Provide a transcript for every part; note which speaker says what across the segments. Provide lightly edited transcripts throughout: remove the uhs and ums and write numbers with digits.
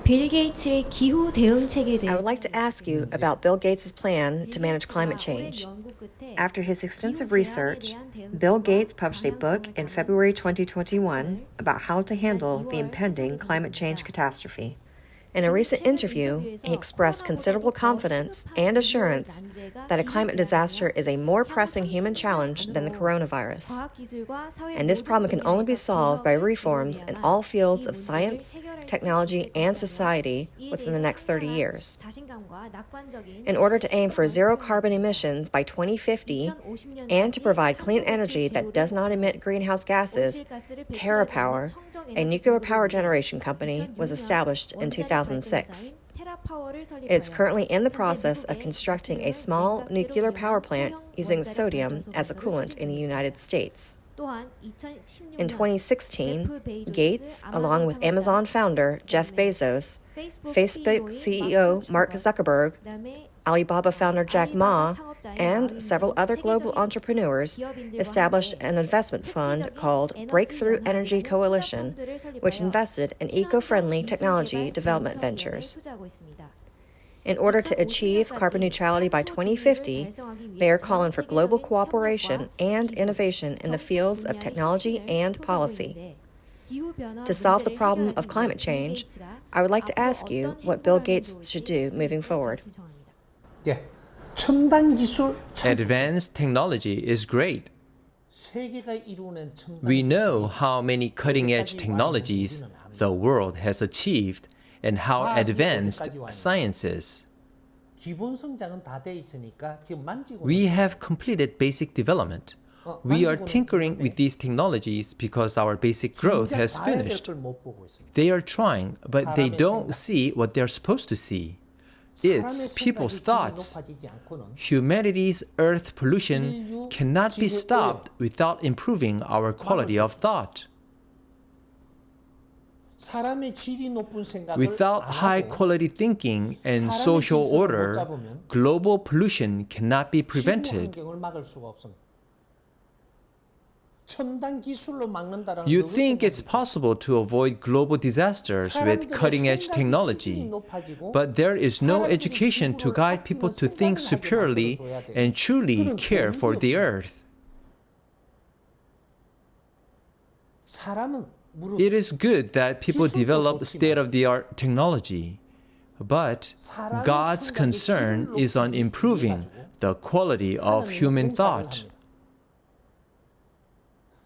Speaker 1: 빌 게이츠의 기후 대응 책에 대해서
Speaker 2: I would like to ask you about Bill Gates' plan to manage climate change. After his extensive research, Bill Gates published a book in February 2021 about how to handle the impending climate change catastrophe. In a recent interview, he expressed considerable confidence and assurance that a climate disaster is a more pressing human challenge than the coronavirus. And this problem can only be solved by reforms in all fields of science, technology, and society within the next 30 years. In order to aim for zero carbon emissions by 2050 and to provide clean energy that does not emit greenhouse gases, TerraPower, a nuclear power generation company, was established in 2006. It is currently in the process of constructing a small nuclear power plant using sodium as a coolant in the United States. In 2016, Gates, along with Amazon founder Jeff Bezos, Facebook CEO Mark Zuckerberg, Alibaba founder Jack Ma, and several other global entrepreneurs established an investment fund called Breakthrough Energy Coalition, which invested in eco-friendly technology development ventures. In order to achieve carbon neutrality by 2050, they are calling for global cooperation and innovation in the fields of technology and policy. To solve the problem of climate change, I would like to ask you what Bill Gates should do moving forward.
Speaker 3: 예, 첨단 기술
Speaker 4: Advanced technology is great.
Speaker 3: 세계가 이루어낸 첨단
Speaker 4: We know
Speaker 3: 기술이
Speaker 4: how many cutting edge technologies the world has achieved and how advanced science is.
Speaker 3: 기본 성장은 다 돼 있으니까 지금 만지고
Speaker 4: We have completed basic development. We are tinkering with these technologies because our basic growth has finished.
Speaker 3: 못 보고 있습니다.
Speaker 4: They are trying, but they don't see what they're supposed to see. It's people's thoughts. Humanity's earth pollution cannot be stopped without improving our quality of thought.
Speaker 3: 사람의 질이 높은 생각을
Speaker 4: Without high quality thinking and social order, global pollution cannot be prevented.
Speaker 3: 환경을 막을 수가 없습니다. 첨단 기술로 막는다라는
Speaker 4: You think it's possible to avoid global disasters with cutting edge technology, but there is no education to guide people to think superiorly and truly care for the earth.
Speaker 3: 사람은
Speaker 4: It is good that people develop state of the art technology, but God's concern is on improving the quality of human thought.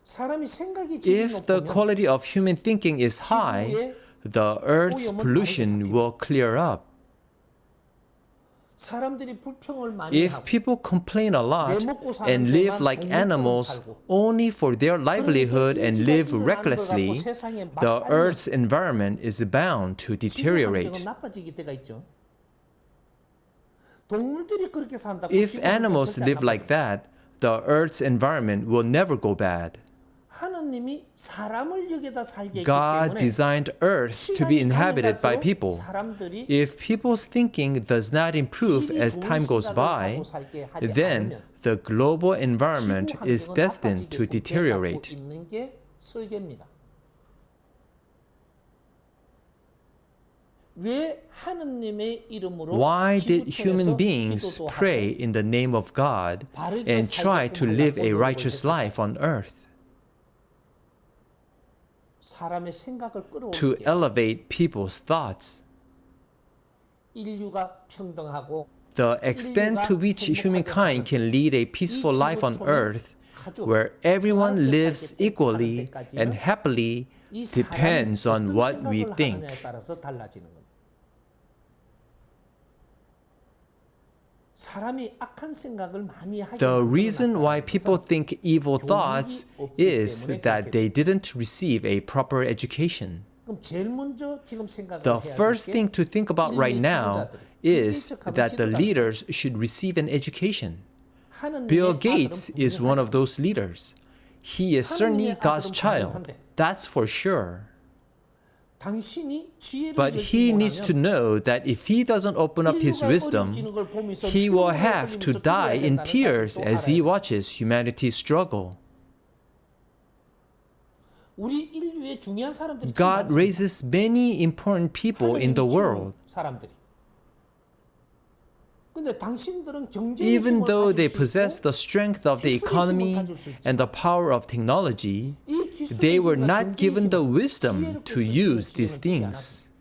Speaker 3: 사람이 생각이
Speaker 4: If the quality of human thinking is high, the earth's pollution will clear up.
Speaker 3: 사람들이 불평을 많이
Speaker 4: If
Speaker 3: 하고
Speaker 4: people complain a lot and live like animals only for their livelihood and live recklessly, the earth's environment is bound to deteriorate.
Speaker 3: 지구 환경은 나빠지게 때가 있죠. 동물들이 그렇게 산다고
Speaker 4: If
Speaker 3: 지구 환경은
Speaker 4: animals
Speaker 3: 절대 안
Speaker 4: live like that, the earth's environment will never go bad.
Speaker 3: 하느님이 사람을 여기다 살게 했기
Speaker 4: God
Speaker 3: 때문에
Speaker 4: designed earth to be inhabited by people.
Speaker 3: 사람들이
Speaker 4: If people's thinking does not improve as time goes by, then the global environment is destined to deteriorate.
Speaker 3: 있는 게 설계입니다. 왜 하느님의 이름으로
Speaker 4: Why did
Speaker 3: 지구촌에서
Speaker 4: human beings
Speaker 3: 기도도
Speaker 4: pray
Speaker 3: 하고
Speaker 4: in the name of God and try to live a righteous life on earth?
Speaker 3: 사람의 생각을
Speaker 4: To
Speaker 3: 끌어올리게
Speaker 4: elevate people's thoughts.
Speaker 3: 인류가 평등하고
Speaker 4: The extent to which humankind can lead a peaceful life on earth, where everyone lives equally and happily, depends on what we think.
Speaker 3: 따라서 달라지는 겁니다. 사람이 악한 생각을 많이 하게
Speaker 4: The
Speaker 3: 만드는
Speaker 4: reason why
Speaker 3: 나타나서
Speaker 4: people think evil thoughts is that they didn't receive a proper education.
Speaker 3: 그럼 제일 먼저 지금 생각을
Speaker 4: The
Speaker 3: 해야
Speaker 4: first thing to think about right now is
Speaker 3: 지도자들이.
Speaker 4: that the
Speaker 3: 지도자들.
Speaker 4: leaders should receive an education.
Speaker 3: 하느님의
Speaker 4: Bill
Speaker 3: 아들은
Speaker 4: Gates is one of
Speaker 3: 분명하죠.
Speaker 4: those leaders. He is certainly God's child. That's for sure.
Speaker 3: 당신이 지혜를
Speaker 4: But he needs to know that if he doesn't open up his wisdom, he will have to die in tears as he watches humanity struggle.
Speaker 3: 우리 인류의 중요한 사람들이 참
Speaker 4: God
Speaker 3: 많습니다.
Speaker 4: raises many important people in the
Speaker 3: 하나님이
Speaker 4: world.
Speaker 3: 키운 사람들이. 근데 당신들은 경제
Speaker 4: Even
Speaker 3: 힘을
Speaker 4: though
Speaker 3: 가질
Speaker 4: they
Speaker 3: 수
Speaker 4: possess
Speaker 3: 있고
Speaker 4: the strength of the
Speaker 3: 기술의 힘을
Speaker 4: economy
Speaker 3: 가질 수 있지만
Speaker 4: and the power of technology,
Speaker 3: 이 기술의
Speaker 4: they were
Speaker 3: 힘과
Speaker 4: not
Speaker 3: 경제의
Speaker 4: given the
Speaker 3: 힘을
Speaker 4: wisdom
Speaker 3: 지혜롭게
Speaker 4: to
Speaker 3: 쓸 수 있는
Speaker 4: use these
Speaker 3: 지혜는 주지
Speaker 4: things.
Speaker 3: 않았습니다.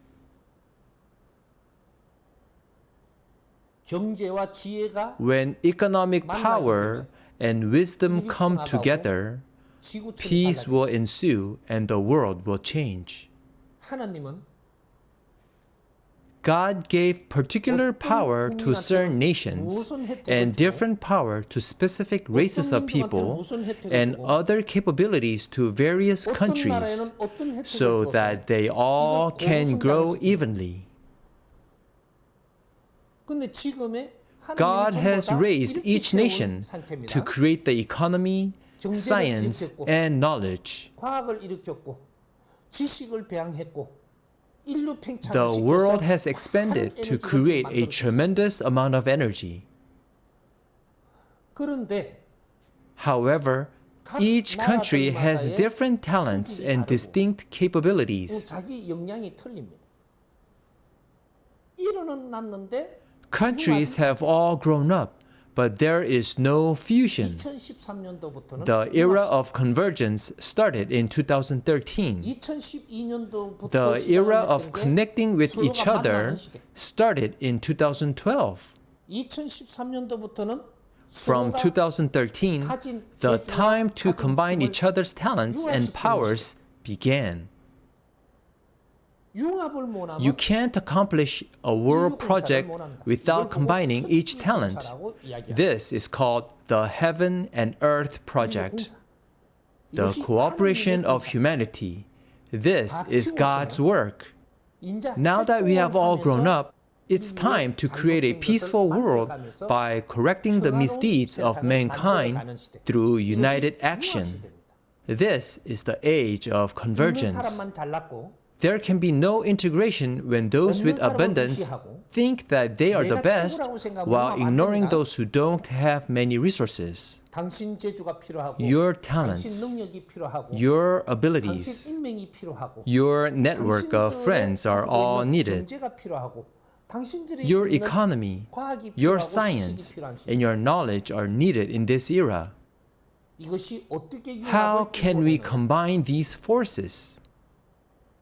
Speaker 3: 경제와 지혜가
Speaker 4: When economic power and wisdom come together,
Speaker 3: 지구촌이
Speaker 4: peace
Speaker 3: 달라집니다.
Speaker 4: will ensue and the world will change.
Speaker 3: 하나님은
Speaker 4: God gave particular power to certain nations and different power to specific races of people and other capabilities to various
Speaker 3: 어떤
Speaker 4: countries
Speaker 3: 나라에는 어떤 혜택을
Speaker 4: so
Speaker 3: 줘서
Speaker 4: that they all can grow evenly.
Speaker 3: 근데 지금의
Speaker 4: God has raised each nation to create the economy, science, and knowledge.
Speaker 3: 과학을 일으켰고 지식을 배양했고 인류 팽창을
Speaker 4: The
Speaker 3: 시켜서
Speaker 4: world has
Speaker 3: 많은
Speaker 4: expanded to
Speaker 3: 에너지를
Speaker 4: create a
Speaker 3: 만들어냈습니다.
Speaker 4: tremendous amount of energy.
Speaker 3: 그런데
Speaker 4: However, each country has different talents and distinct capabilities.
Speaker 3: 자기 역량이 틀립니다. 일어는 났는데
Speaker 4: Countries have all grown up, but there is no fusion.
Speaker 3: 2013년도부터는
Speaker 4: The era of convergence started in 2013.
Speaker 3: 2012년도부터
Speaker 4: The era of connecting with each other started in 2012.
Speaker 3: 2013년도부터는
Speaker 4: From 2013, the time to combine each other's talents and powers began.
Speaker 3: 융합을 못하면
Speaker 4: You can't accomplish a world project without combining each talent. This is called the Heaven and Earth Project, the cooperation of humanity. This is God's work. Now that we have all grown up, it's time to create a peaceful world by correcting the misdeeds of mankind through united action. This is the age of convergence.
Speaker 3: 사람만 잘났고
Speaker 4: There can be no integration when those with abundance think that they are the best while ignoring those who don't have many resources.
Speaker 3: 당신 재주가 필요하고
Speaker 4: Your
Speaker 3: 당신
Speaker 4: talents,
Speaker 3: 능력이 필요하고
Speaker 4: your
Speaker 3: 당신
Speaker 4: abilities,
Speaker 3: 인맥이 필요하고
Speaker 4: your network of friends are all needed.
Speaker 3: 경제가 필요하고 당신들이
Speaker 4: Your
Speaker 3: 있는
Speaker 4: economy,
Speaker 3: 과학이
Speaker 4: your
Speaker 3: 필요하고
Speaker 4: science,
Speaker 3: 지식이 필요한 시대.
Speaker 4: and your knowledge are needed in this era.
Speaker 3: 이것이 어떻게
Speaker 4: How
Speaker 3: 융합을
Speaker 4: can we
Speaker 3: 이루어내느냐?
Speaker 4: combine these forces?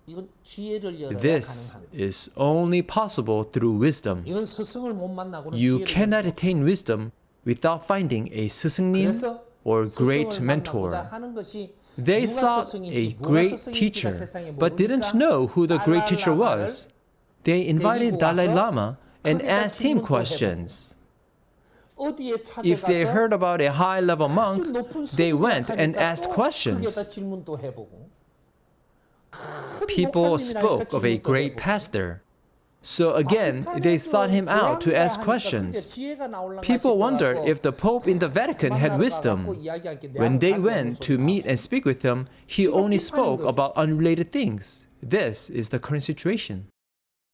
Speaker 3: 이건 지혜를 열어야
Speaker 4: This
Speaker 3: 가능합니다.
Speaker 4: is only possible through wisdom.
Speaker 3: 이건 스승을 못 만나고는
Speaker 4: You
Speaker 3: 지혜를
Speaker 4: cannot
Speaker 3: 열수
Speaker 4: attain wisdom without finding a 스승님
Speaker 3: 그래서
Speaker 4: or great
Speaker 3: 스승을
Speaker 4: mentor.
Speaker 3: 만나고자 하는 것이
Speaker 4: They
Speaker 3: 누가
Speaker 4: sought
Speaker 3: 스승인지,
Speaker 4: a
Speaker 3: 누가
Speaker 4: great
Speaker 3: 스승인지가
Speaker 4: teacher,
Speaker 3: 세상에
Speaker 4: but didn't
Speaker 3: 모르니까
Speaker 4: know who the great teacher
Speaker 3: 달랄라마를
Speaker 4: was. They invited
Speaker 3: 데리고
Speaker 4: Dalai
Speaker 3: 와서
Speaker 4: Lama and
Speaker 3: 거기다
Speaker 4: asked him
Speaker 3: 질문도
Speaker 4: questions.
Speaker 3: 어디에
Speaker 4: If they
Speaker 3: 찾아가서
Speaker 4: heard about a high-level
Speaker 3: 아주
Speaker 4: monk,
Speaker 3: 높은
Speaker 4: they
Speaker 3: 수준을
Speaker 4: went and
Speaker 3: 하니까
Speaker 4: asked
Speaker 3: 또
Speaker 4: questions.
Speaker 3: 거기에다 질문도 해보고 큰
Speaker 4: People
Speaker 3: 목사님이라니까
Speaker 4: spoke of a
Speaker 3: 질문도
Speaker 4: great
Speaker 3: 해보고.
Speaker 4: pastor. So again, they sought him out to ask questions. People wondered if the Pope in the Vatican had wisdom. When they went to meet and speak with him, he only spoke about unrelated things. This is the current situation.